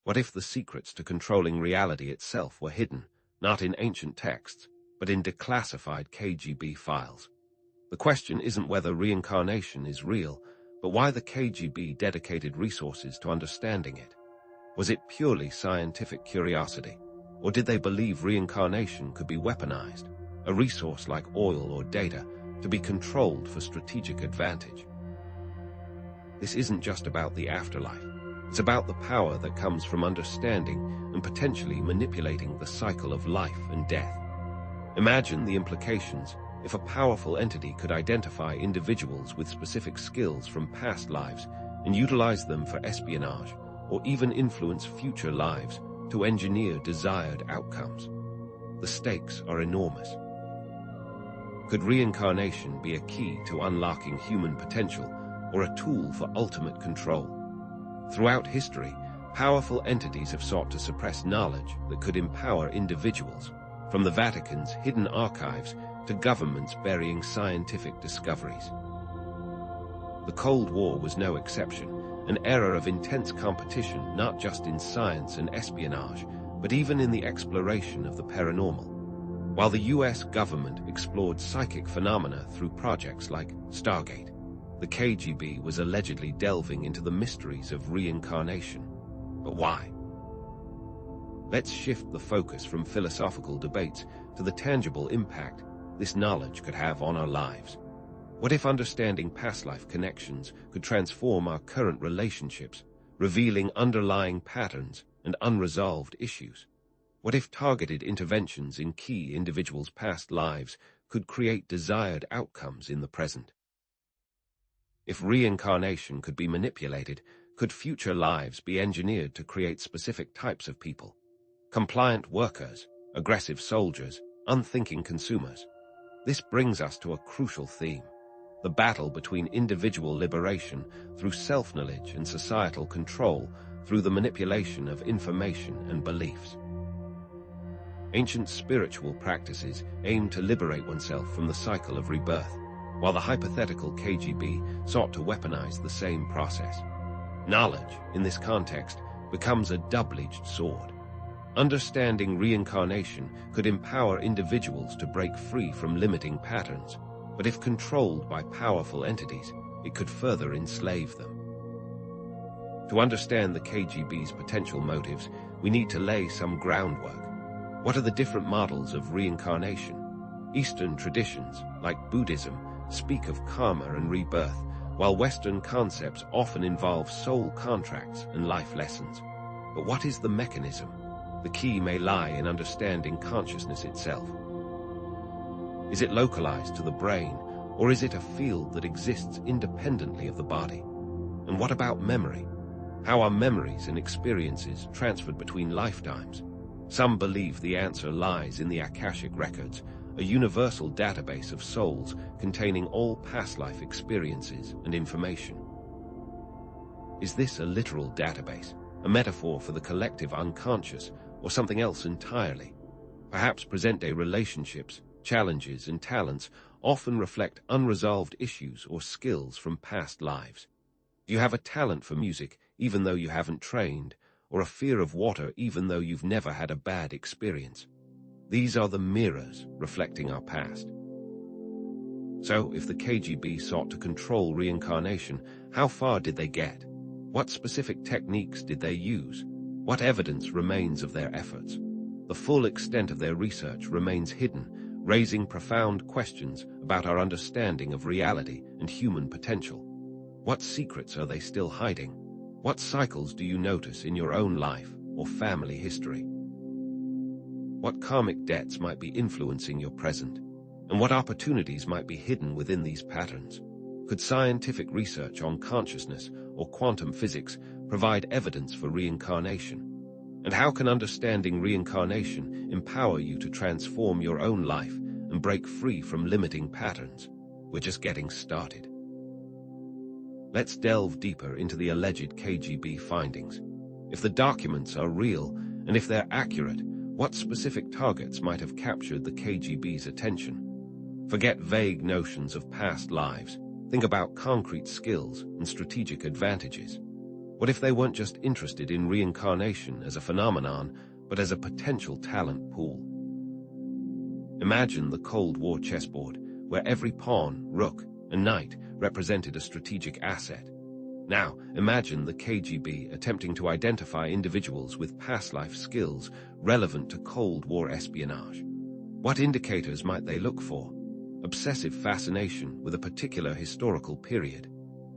What if the secrets to controlling reality itself were hidden, not in ancient texts, but in declassified KGB files? The question isn't whether reincarnation is real, but why the KGB dedicated resources to understanding it. Was it purely scientific curiosity, or did they believe reincarnation could be weaponized, a resource like oil or data, to be controlled for strategic advantage? This isn't just about the afterlife. It's about the power that comes from understanding and potentially manipulating the cycle of life and death. Imagine the implications if a powerful entity could identify individuals with specific skills from past lives and utilize them for espionage, or even influence future lives to engineer desired outcomes. The stakes are enormous. Could reincarnation be a key to unlocking human potential, or a tool for ultimate control? Throughout history, powerful entities have sought to suppress knowledge that could empower individuals, from the Vatican's hidden archives to governments burying scientific discoveries. The Cold War was no exception, an era of intense competition not just in science and espionage, but even in the exploration of the paranormal. While the US government explored psychic phenomena through projects like Stargate, the KGB was allegedly delving into the mysteries of reincarnation. But why? Let's shift the focus from philosophical debates to the tangible impact this knowledge could have on our lives. What if understanding past life connections could transform our current relationships, revealing underlying patterns and unresolved issues? What if targeted interventions in key individuals' past lives could create desired outcomes in the present? If reincarnation could be manipulated, could future lives be engineered to create specific types of people? Compliant workers, aggressive soldiers, unthinking consumers. This brings us to a crucial theme: the battle between individual liberation through self-knowledge and societal control through the manipulation of information and beliefs. Ancient spiritual practices aim to liberate oneself from the cycle of rebirth, while the hypothetical KGB sought to weaponize the same process. Knowledge, in this context, becomes a double-edged sword. Understanding reincarnation could empower individuals to break free from limiting patterns, but if controlled by powerful entities, it could further enslave them. To understand the KGB's potential motives, we need to lay some groundwork. What are the different models of reincarnation? Eastern traditions, like Buddhism, speak of karma and rebirth, while Western concepts often involve soul contracts and life lessons. But what is the mechanism? The key may lie in understanding consciousness itself. Is it localized to the brain, or is it a field that exists independently of the body? And what about memory? How are memories and experiences transferred between lifetimes? Some believe the answer lies in the Akashic records, a universal database of souls containing all past life experiences and information. Is this a literal database, a metaphor for the collective unconscious, or something else entirely? Perhaps present-day relationships, challenges, and talents often reflect unresolved issues or skills from past lives. Do you have a talent for music even though you haven't trained, or a fear of water even though you've never had a bad experience? These are the mirrors reflecting our past. So, if the KGB sought to control reincarnation, how far did they get? What specific techniques did they use? What evidence remains of their efforts? The full extent of their research remains hidden, raising profound questions about our understanding of reality and human potential. What secrets are they still hiding? What cycles do you notice in your own life or family history? What karmic debts might be influencing your present? And what opportunities might be hidden within these patterns? Could scientific research on consciousness or quantum physics provide evidence for reincarnation? And how can understanding reincarnation empower you to transform your own life and break free from limiting patterns? We're just getting started. Let's delve deeper into the alleged KGB findings. If the documents are real, and if they're accurate, what specific targets might have captured the KGB's attention? Forget vague notions of past lives. Think about concrete skills and strategic advantages. What if they weren't just interested in reincarnation as a phenomenon, but as a potential talent pool? Imagine the Cold War chessboard, where every pawn, rook, and knight represented a strategic asset. Now, imagine the KGB attempting to identify individuals with past life skills relevant to Cold War espionage. What indicators might they look for? Obsessive fascination with a particular historical period,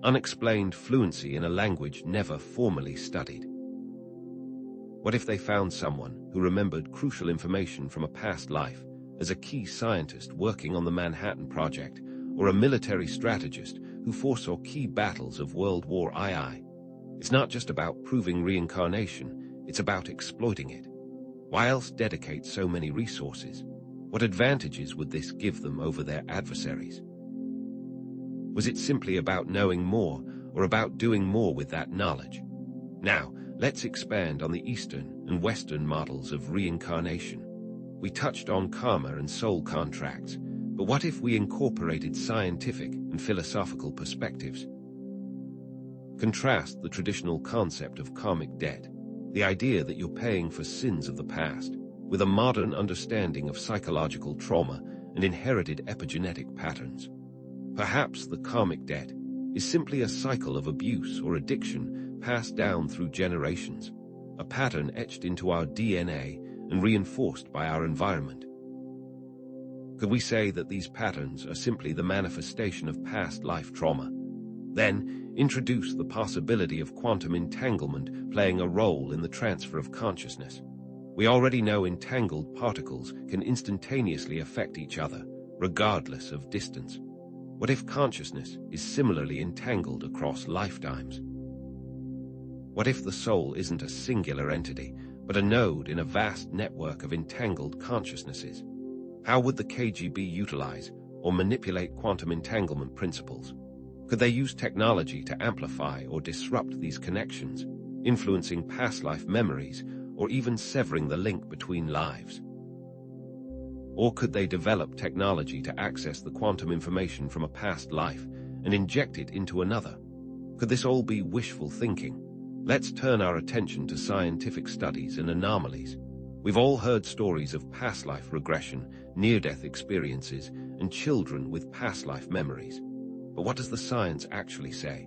unexplained fluency in a language never formally studied. What if they found someone who remembered crucial information from a past life, as a key scientist working on the Manhattan Project, or a military strategist who foresaw key battles of World War II? It's not just about proving reincarnation, it's about exploiting it. Why else dedicate so many resources? What advantages would this give them over their adversaries? Was it simply about knowing more, or about doing more with that knowledge? Now, let's expand on the Eastern and Western models of reincarnation. We touched on karma and soul contracts, but what if we incorporated scientific and philosophical perspectives? Contrast the traditional concept of karmic debt, the idea that you're paying for sins of the past, with a modern understanding of psychological trauma and inherited epigenetic patterns. Perhaps the karmic debt is simply a cycle of abuse or addiction passed down through generations, a pattern etched into our DNA and reinforced by our environment. Could we say that these patterns are simply the manifestation of past life trauma? Then, introduce the possibility of quantum entanglement playing a role in the transfer of consciousness. We already know entangled particles can instantaneously affect each other, regardless of distance. What if consciousness is similarly entangled across lifetimes? What if the soul isn't a singular entity, but a node in a vast network of entangled consciousnesses? How would the KGB utilize or manipulate quantum entanglement principles? Could they use technology to amplify or disrupt these connections, influencing past life memories, or even severing the link between lives? Or could they develop technology to access the quantum information from a past life and inject it into another? Could this all be wishful thinking? Let's turn our attention to scientific studies and anomalies. We've all heard stories of past life regression, near-death experiences, and children with past life memories. But what does the science actually say?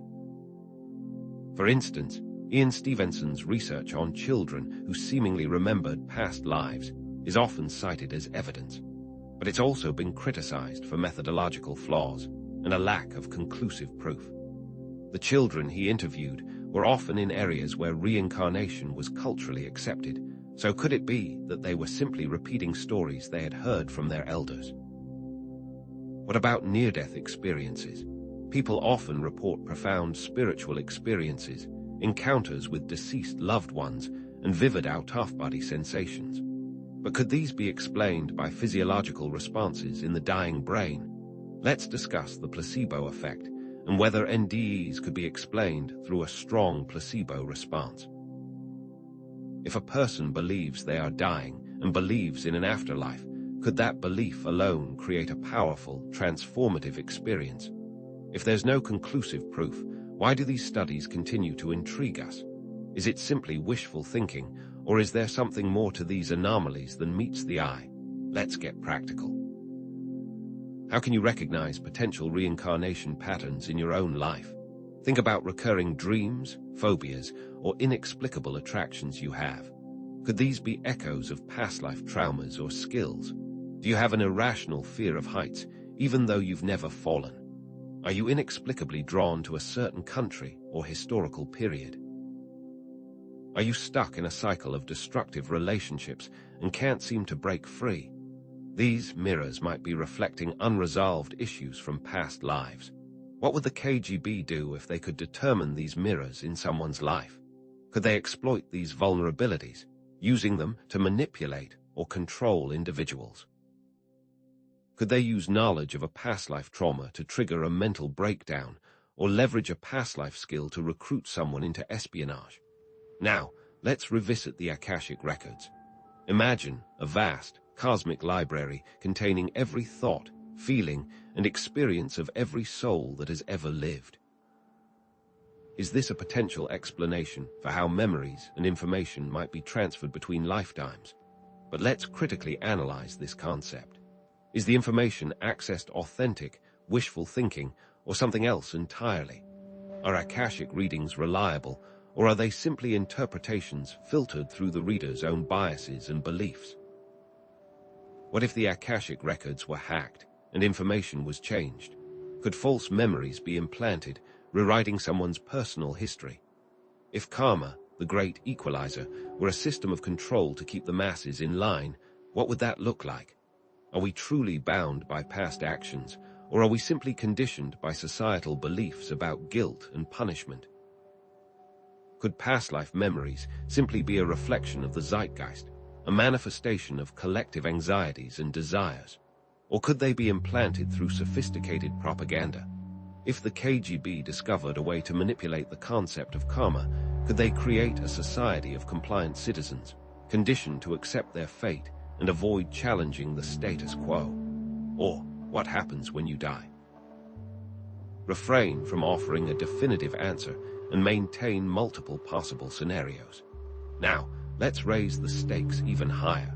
For instance, Ian Stevenson's research on children who seemingly remembered past lives is often cited as evidence, but it's also been criticized for methodological flaws and a lack of conclusive proof. The children he interviewed were often in areas where reincarnation was culturally accepted, so could it be that they were simply repeating stories they had heard from their elders? What about near-death experiences? People often report profound spiritual experiences, encounters with deceased loved ones, and vivid out-of-body sensations. But could these be explained by physiological responses in the dying brain? Let's discuss the placebo effect and whether NDEs could be explained through a strong placebo response. If a person believes they are dying and believes in an afterlife, could that belief alone create a powerful, transformative experience? If there's no conclusive proof, why do these studies continue to intrigue us? Is it simply wishful thinking, or is there something more to these anomalies than meets the eye? Let's get practical. How can you recognize potential reincarnation patterns in your own life? Think about recurring dreams, phobias, or inexplicable attractions you have. Could these be echoes of past life traumas or skills? Do you have an irrational fear of heights, even though you've never fallen? Are you inexplicably drawn to a certain country or historical period? Are you stuck in a cycle of destructive relationships and can't seem to break free? These mirrors might be reflecting unresolved issues from past lives. What would the KGB do if they could determine these mirrors in someone's life? Could they exploit these vulnerabilities, using them to manipulate or control individuals? Could they use knowledge of a past life trauma to trigger a mental breakdown, or leverage a past life skill to recruit someone into espionage? Now, let's revisit the Akashic records. Imagine a vast, cosmic library containing every thought, feeling, and experience of every soul that has ever lived. Is this a potential explanation for how memories and information might be transferred between lifetimes? But let's critically analyze this concept. Is the information accessed authentic, wishful thinking, or something else entirely? Are Akashic readings reliable, or are they simply interpretations filtered through the reader's own biases and beliefs? What if the Akashic records were hacked and information was changed? Could false memories be implanted, rewriting someone's personal history? If karma, the great equalizer, were a system of control to keep the masses in line, what would that look like? Are we truly bound by past actions, or are we simply conditioned by societal beliefs about guilt and punishment? Could past life memories simply be a reflection of the zeitgeist, a manifestation of collective anxieties and desires? Or could they be implanted through sophisticated propaganda? If the KGB discovered a way to manipulate the concept of karma, could they create a society of compliant citizens, conditioned to accept their fate and avoid challenging the status quo? Or what happens when you die? Refrain from offering a definitive answer and maintain multiple possible scenarios. Now, let's raise the stakes even higher.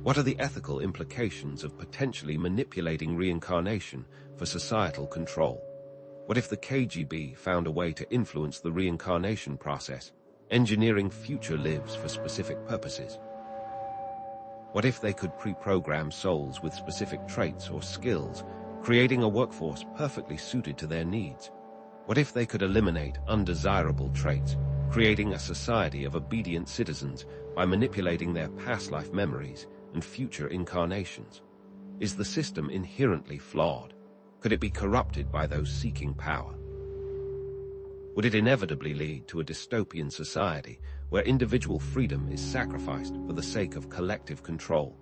What are the ethical implications of potentially manipulating reincarnation for societal control? What if the KGB found a way to influence the reincarnation process, engineering future lives for specific purposes? What if they could pre-program souls with specific traits or skills, creating a workforce perfectly suited to their needs? What if they could eliminate undesirable traits, creating a society of obedient citizens by manipulating their past life memories and future incarnations? Is the system inherently flawed? Could it be corrupted by those seeking power? Would it inevitably lead to a dystopian society where individual freedom is sacrificed for the sake of collective control?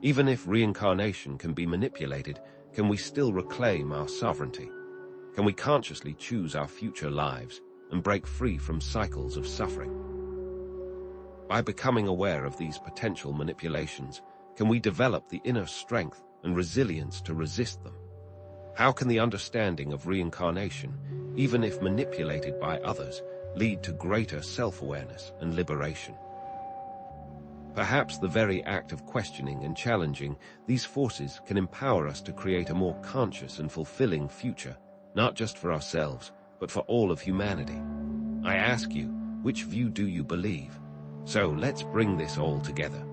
Even if reincarnation can be manipulated, can we still reclaim our sovereignty? Can we consciously choose our future lives and break free from cycles of suffering? By becoming aware of these potential manipulations, can we develop the inner strength and resilience to resist them? How can the understanding of reincarnation, even if manipulated by others, lead to greater self-awareness and liberation? Perhaps the very act of questioning and challenging these forces can empower us to create a more conscious and fulfilling future, not just for ourselves, but for all of humanity. I ask you, which view do you believe? So let's bring this all together.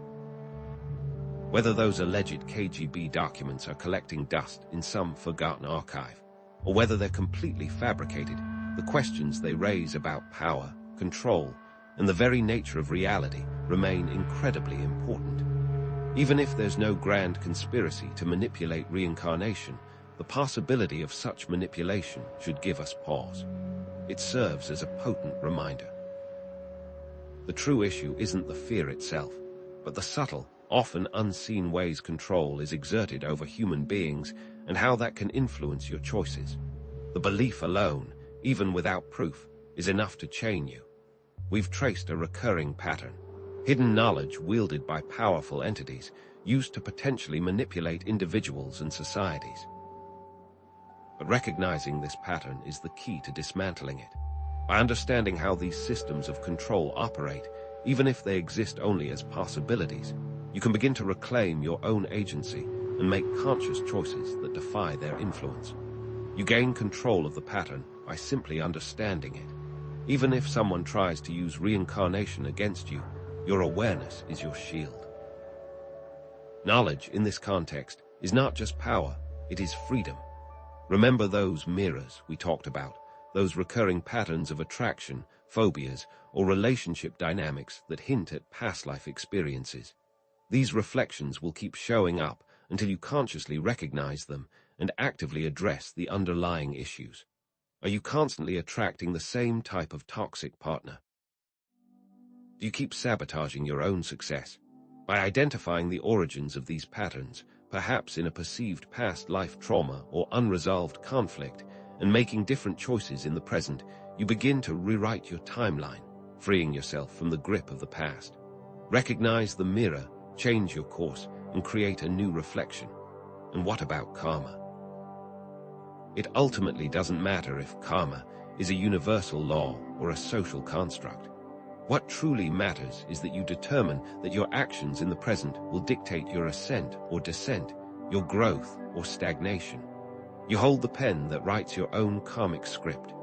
Whether those alleged KGB documents are collecting dust in some forgotten archive, or whether they're completely fabricated, the questions they raise about power, control, and the very nature of reality remain incredibly important. Even if there's no grand conspiracy to manipulate reincarnation, the possibility of such manipulation should give us pause. It serves as a potent reminder. The true issue isn't the fear itself, but the subtle, often unseen ways control is exerted over human beings and how that can influence your choices. The belief alone, even without proof, is enough to chain you. We've traced a recurring pattern, hidden knowledge wielded by powerful entities used to potentially manipulate individuals and societies. But recognizing this pattern is the key to dismantling it. By understanding how these systems of control operate, even if they exist only as possibilities, you can begin to reclaim your own agency and make conscious choices that defy their influence. You gain control of the pattern by simply understanding it. Even if someone tries to use reincarnation against you, your awareness is your shield. Knowledge in this context is not just power, it is freedom. Remember those mirrors we talked about, those recurring patterns of attraction, phobias, or relationship dynamics that hint at past life experiences. These reflections will keep showing up until you consciously recognize them and actively address the underlying issues. Are you constantly attracting the same type of toxic partner? Do you keep sabotaging your own success? By identifying the origins of these patterns, perhaps in a perceived past life trauma or unresolved conflict, and making different choices in the present, you begin to rewrite your timeline, freeing yourself from the grip of the past. Recognize the mirror, change your course, and create a new reflection. And what about karma? It ultimately doesn't matter if karma is a universal law or a social construct. What truly matters is that you determine that your actions in the present will dictate your ascent or descent, your growth or stagnation. You hold the pen that writes your own karmic script.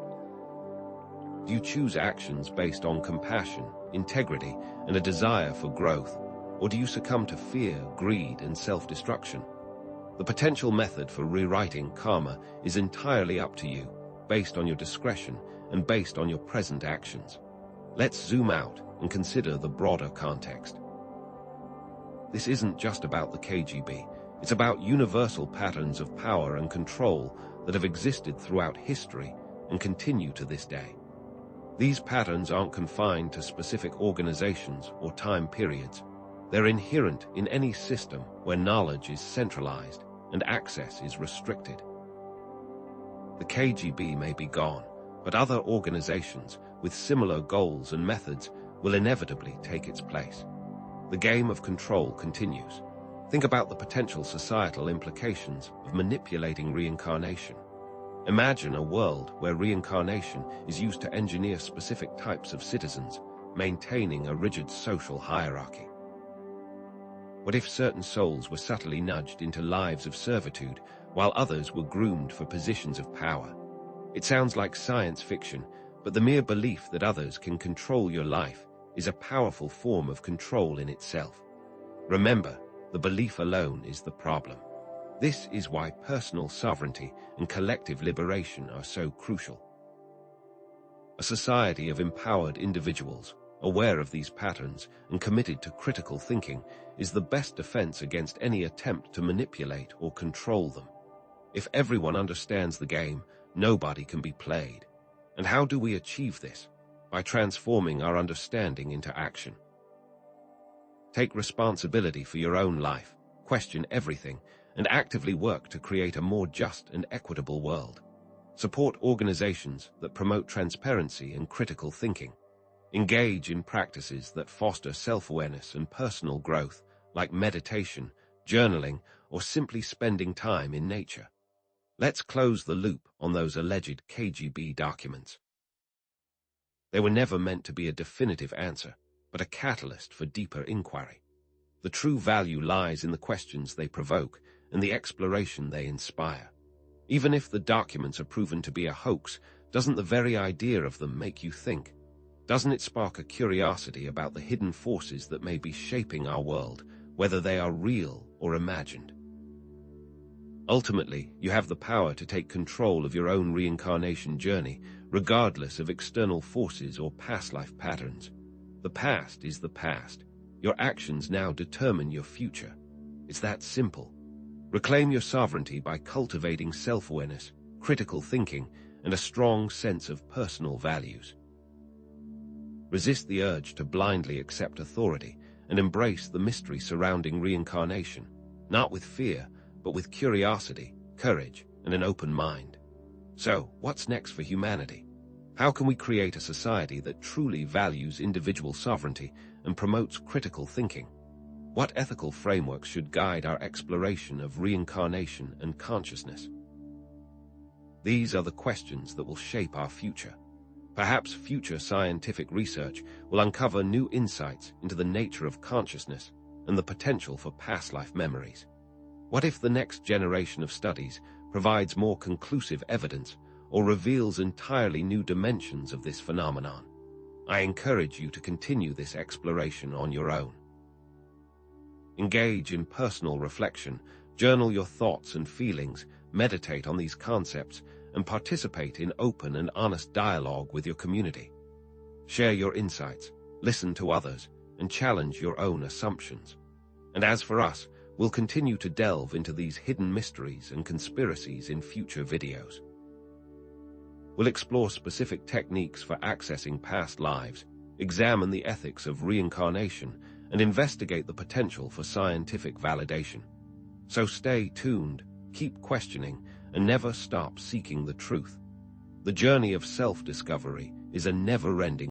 Do you choose actions based on compassion, integrity, and a desire for growth, or do you succumb to fear, greed, and self-destruction? The potential method for rewriting karma is entirely up to you, based on your discretion and based on your present actions. Let's zoom out and consider the broader context. This isn't just about the KGB. It's about universal patterns of power and control that have existed throughout history and continue to this day. These patterns aren't confined to specific organizations or time periods. They're inherent in any system where knowledge is centralized and access is restricted. The KGB may be gone, but other organizations with similar goals and methods will inevitably take its place. The game of control continues. Think about the potential societal implications of manipulating reincarnation. Imagine a world where reincarnation is used to engineer specific types of citizens, maintaining a rigid social hierarchy. What if certain souls were subtly nudged into lives of servitude, while others were groomed for positions of power? It sounds like science fiction, but the mere belief that others can control your life is a powerful form of control in itself. Remember, the belief alone is the problem. This is why personal sovereignty and collective liberation are so crucial. A society of empowered individuals, aware of these patterns and committed to critical thinking, is the best defense against any attempt to manipulate or control them. If everyone understands the game, nobody can be played. And how do we achieve this? By transforming our understanding into action. Take responsibility for your own life, question everything, and actively work to create a more just and equitable world. Support organizations that promote transparency and critical thinking. Engage in practices that foster self-awareness and personal growth, like meditation, journaling, or simply spending time in nature. Let's close the loop on those alleged KGB documents. They were never meant to be a definitive answer, but a catalyst for deeper inquiry. The true value lies in the questions they provoke and the exploration they inspire. Even if the documents are proven to be a hoax, doesn't the very idea of them make you think? Doesn't it spark a curiosity about the hidden forces that may be shaping our world, whether they are real or imagined? Ultimately, you have the power to take control of your own reincarnation journey, regardless of external forces or past life patterns. The past is the past. Your actions now determine your future. It's that simple. Reclaim your sovereignty by cultivating self-awareness, critical thinking, and a strong sense of personal values. Resist the urge to blindly accept authority and embrace the mystery surrounding reincarnation, not with fear, but with curiosity, courage, and an open mind. So, what's next for humanity? How can we create a society that truly values individual sovereignty and promotes critical thinking? What ethical frameworks should guide our exploration of reincarnation and consciousness? These are the questions that will shape our future. Perhaps future scientific research will uncover new insights into the nature of consciousness and the potential for past life memories. What if the next generation of studies provides more conclusive evidence or reveals entirely new dimensions of this phenomenon? I encourage you to continue this exploration on your own. Engage in personal reflection, journal your thoughts and feelings, meditate on these concepts, and participate in open and honest dialogue with your community. Share your insights, listen to others, and challenge your own assumptions. And as for us, we'll continue to delve into these hidden mysteries and conspiracies in future videos. We'll explore specific techniques for accessing past lives, examine the ethics of reincarnation, and investigate the potential for scientific validation. So stay tuned, keep questioning, and never stop seeking the truth. The journey of self-discovery is a never-ending